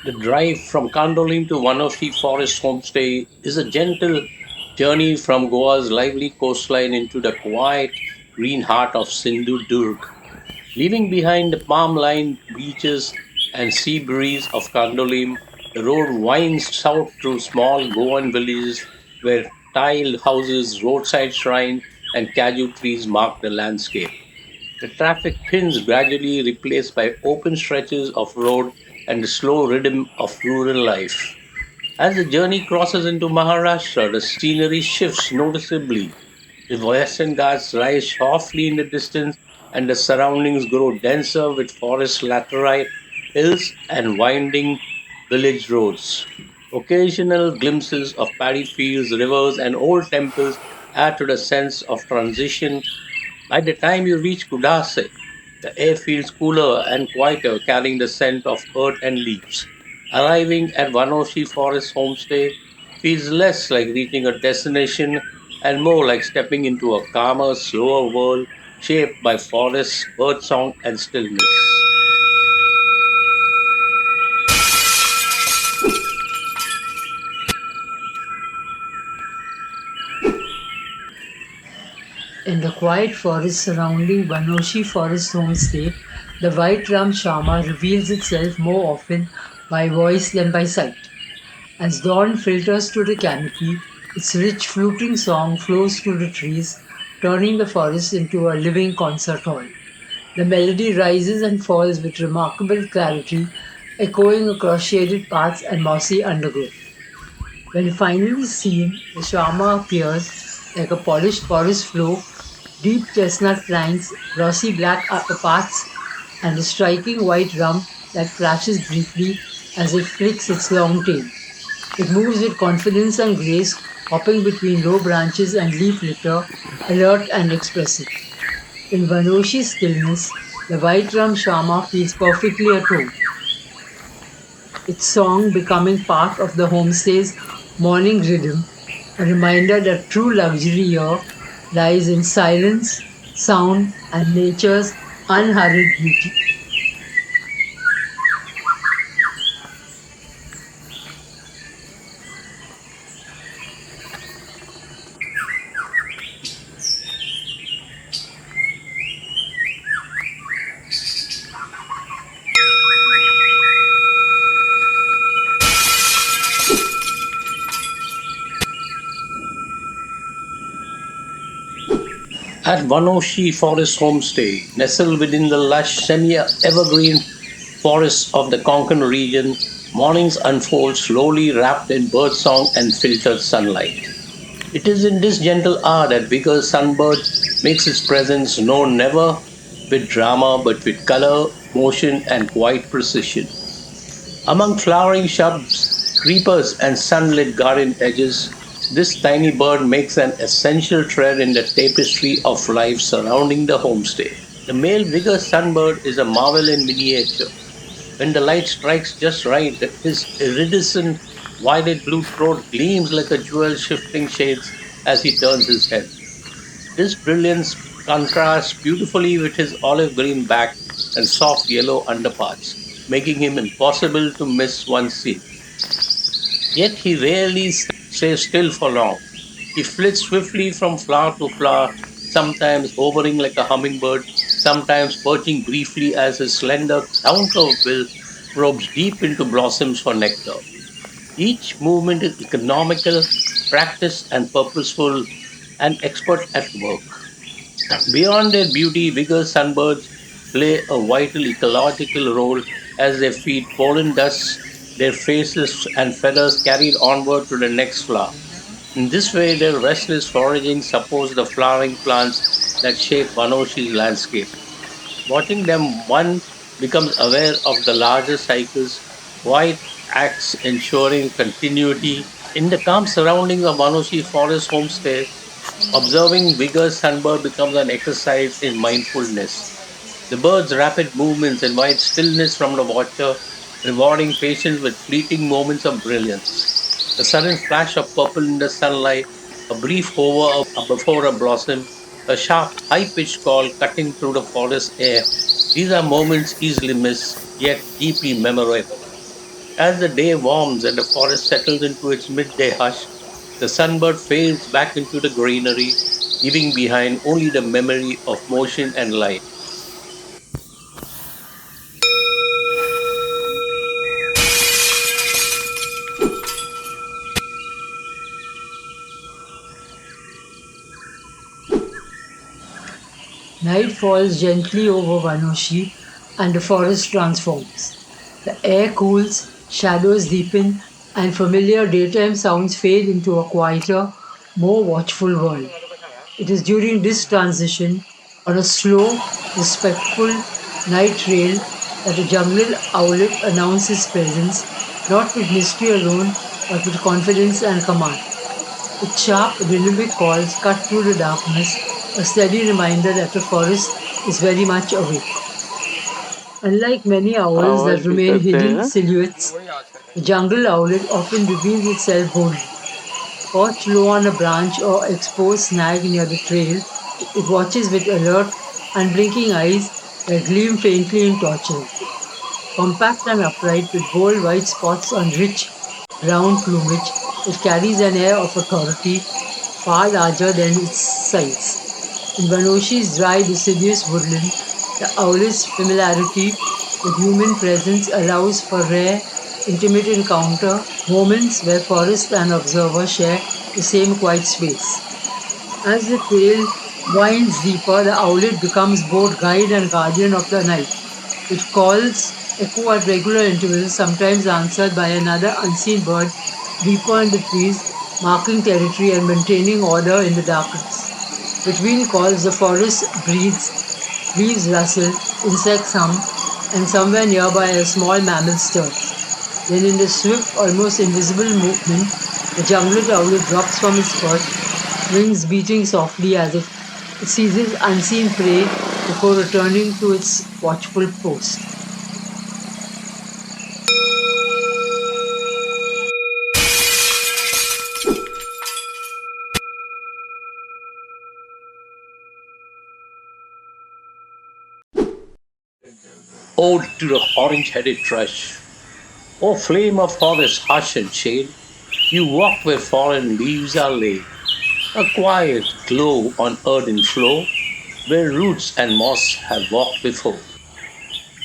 The drive from Candolim to Vanoshi Forest Homestay is a gentle journey from Goa's lively coastline into the quiet green heart of Sindhu Durg. Leaving behind the palm-lined beaches and sea breeze of Candolim, the road winds south through small Goan villages where tiled houses, roadside shrines, and cashew trees mark the landscape. The traffic thins gradually replaced by open stretches of road and the slow rhythm of rural life. As the journey crosses into Maharashtra, the scenery shifts noticeably. The Western Ghats rise softly in the distance, and the surroundings grow denser with forest laterite, hills, and winding village roads. Occasional glimpses of paddy fields, rivers, and old temples add to the sense of transition. By the time you reach Kudase, the air feels cooler and quieter, carrying the scent of earth and leaves. Arriving at Vanoshi Forest Homestay feels less like reaching a destination and more like stepping into a calmer, slower world shaped by forests, birdsong, and stillness. In the quiet forest surrounding Vanoshi Forest Homestay, the white-rumped Shama reveals itself more often by voice than by sight. As dawn filters through the canopy, its rich fluting song flows through the trees, turning the forest into a living concert hall. The melody rises and falls with remarkable clarity, echoing across shaded paths and mossy undergrowth. When finally seen, the Shama appears like a polished forest floor, deep chestnut flanks, glossy black upper parts, and a striking white rump that flashes briefly as it flicks its long tail. It moves with confidence and grace, hopping between low branches and leaf litter, alert and expressive. In Vanoshi's stillness, the white-rumped Shama feels perfectly at home, its song becoming part of the homestay's morning rhythm, a reminder that true luxury here lies in silence, sound, and nature's unhurried beauty. At Vanoshi Forest Homestay, nestled within the lush semi-evergreen forests of the Konkan region, mornings unfold slowly wrapped in birdsong and filtered sunlight. It is in this gentle hour that Vigors Sunbird makes its presence known never with drama but with color, motion, and quiet precision. Among flowering shrubs, creepers, and sunlit garden edges, this tiny bird makes an essential thread in the tapestry of life surrounding the homestay. The male Vigor sunbird is a marvel in miniature. When the light strikes just right, his iridescent violet blue throat gleams like a jewel shifting shades as he turns his head. This brilliance contrasts beautifully with his olive green back and soft yellow underparts, making him impossible to miss once seen. Yet he rarely stays still for long. He flits swiftly from flower to flower, sometimes hovering like a hummingbird, sometimes perching briefly as his slender, down-curved bill probes deep into blossoms for nectar. Each movement is economical, practiced, and purposeful, and expert at work. Beyond their beauty, bigger sunbirds play a vital ecological role as they feed pollen dust, their faces and feathers carried onward to the next flower. In this way, their restless foraging supports the flowering plants that shape Vanoshi's landscape. Watching them, one becomes aware of the larger cycles, white acts ensuring continuity. In the calm surroundings of Vanoshi Forest Homestay, observing Vigor's sunbird becomes an exercise in mindfulness. The bird's rapid movements invite stillness from the watcher, rewarding patience with fleeting moments of brilliance. A sudden flash of purple in the sunlight, a brief hover before a blossom, a sharp, high pitched call cutting through the forest air. These are moments easily missed, yet deeply memorable. As the day warms and the forest settles into its midday hush, the sunbird fades back into the greenery, leaving behind only the memory of motion and light. Night falls gently over Vanoshi and the forest transforms. The air cools, shadows deepen, and familiar daytime sounds fade into a quieter, more watchful world. It is during this transition, on a slow, respectful night trail, that a jungle owlet announces presence, not with mystery alone, but with confidence and command. Its sharp, rhythmic calls cut through the darkness, a steady reminder that the forest is very much awake. Unlike many owls that remain hidden silhouettes, the jungle owlet often reveals itself boldly. Perched low on a branch or exposed snag near the trail, it watches with alert, unblinking eyes that gleam faintly in torchlight. Compact and upright, with bold white spots on rich brown plumage, it carries an air of authority far larger than its size. In Vanoshi's dry, deciduous woodland, the owlet's familiarity with human presence allows for rare, intimate encounter, moments where forest and observer share the same quiet space. As the trail winds deeper, the owlet becomes both guide and guardian of the night. Its calls echo at regular intervals, sometimes answered by another unseen bird deeper in the trees, marking territory and maintaining order in the darkness. Between calls, the forest breathes, leaves rustle, insects hum, and somewhere nearby a small mammal stirs. Then, in the swift, almost invisible movement, the jungle owlet drops from its perch, wings beating softly as if it seizes unseen prey before returning to its watchful post. Ode to the orange-headed thrush. O flame of forest hush and shade, you walk where foreign leaves are laid. A quiet glow on earthen floor, where roots and moss have walked before.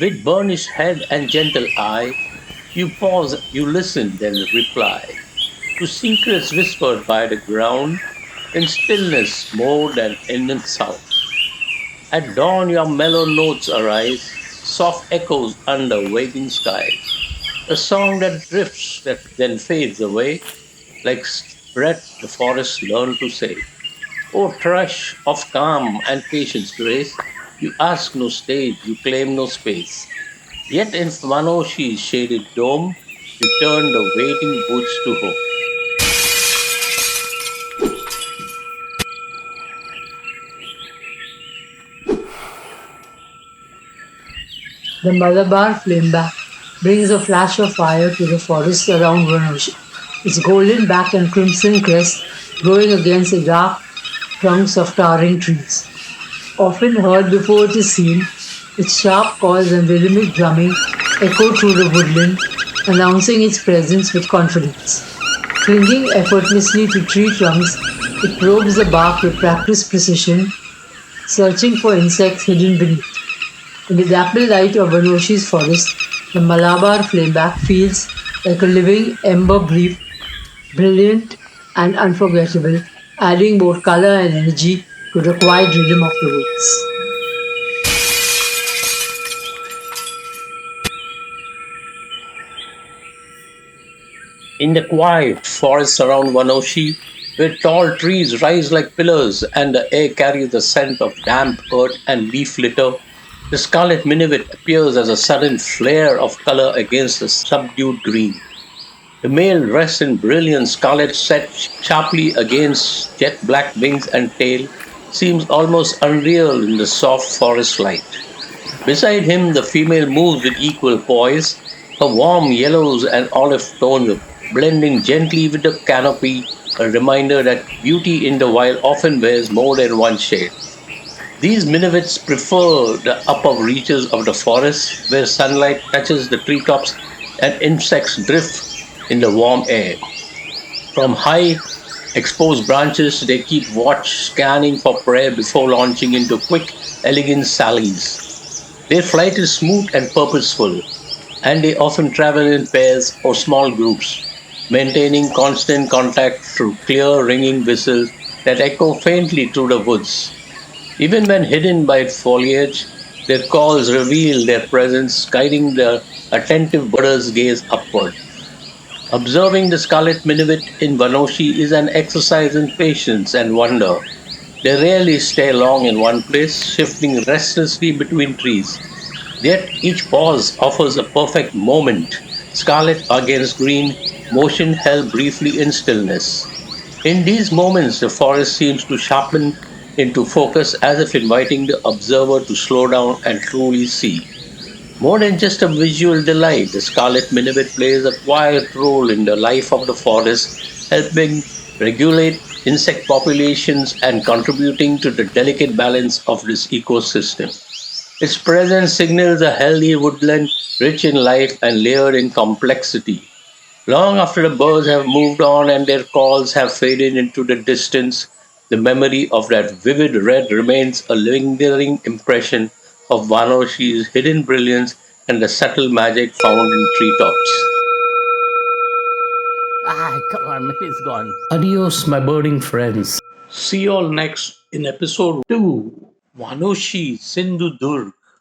With burnished head and gentle eye, you pause, you listen, then reply. To secrets whispered by the ground, in stillness more than in sound. At dawn your mellow notes arise, soft echoes under waking skies. A song that drifts, that then fades away, like breath the forest learned to say. O thrush of calm and patience grace, you ask no stage, you claim no space. Yet in Vanoshi's shaded dome, you turn the waiting woods to home. The Malabar Flameback brings a flash of fire to the forest around Vanoshi, its golden back and crimson crest glowing against the dark trunks of towering trees. Often heard before it is seen, its sharp calls and rhythmic drumming echo through the woodland, announcing its presence with confidence. Clinging effortlessly to tree trunks, it probes the bark with practiced precision, searching for insects hidden beneath. In the dapple light of Vanoshi's forest, the Malabar Flameback feels like a living ember brief, brilliant and unforgettable, adding both color and energy to the quiet rhythm of the woods. In the quiet forests around Vanoshi, where tall trees rise like pillars and the air carries the scent of damp earth and leaf litter, the Scarlet Minivet appears as a sudden flare of color against the subdued green. The male rests in brilliant scarlet set sharply against jet black wings and tail, seems almost unreal in the soft forest light. Beside him, the female moves with equal poise, her warm yellows and olive tones blending gently with the canopy, a reminder that beauty in the wild often wears more than one shade. These minivets prefer the upper reaches of the forest where sunlight touches the treetops and insects drift in the warm air. From high exposed branches, they keep watch, scanning for prey before launching into quick, elegant sallies. Their flight is smooth and purposeful, and they often travel in pairs or small groups, maintaining constant contact through clear ringing whistles that echo faintly through the woods. Even when hidden by foliage, their calls reveal their presence, guiding the attentive bird's gaze upward. Observing the Scarlet Minivet in Vanoshi is an exercise in patience and wonder. They rarely stay long in one place, shifting restlessly between trees. Yet each pause offers a perfect moment, scarlet against green, motion held briefly in stillness. In these moments, the forest seems to sharpen into focus as if inviting the observer to slow down and truly see. More than just a visual delight, the Scarlet Minivet plays a quiet role in the life of the forest, helping regulate insect populations and contributing to the delicate balance of this ecosystem. Its presence signals a healthy woodland rich in life and layered in complexity. Long after the birds have moved on and their calls have faded into the distance, the memory of that vivid red remains a lingering impression of Vanoshi's hidden brilliance and the subtle magic found in treetops. Ah, come on, man, it's gone. Adios, my birding friends. See you all next in episode 2, Vanoshi Sindhu Durg.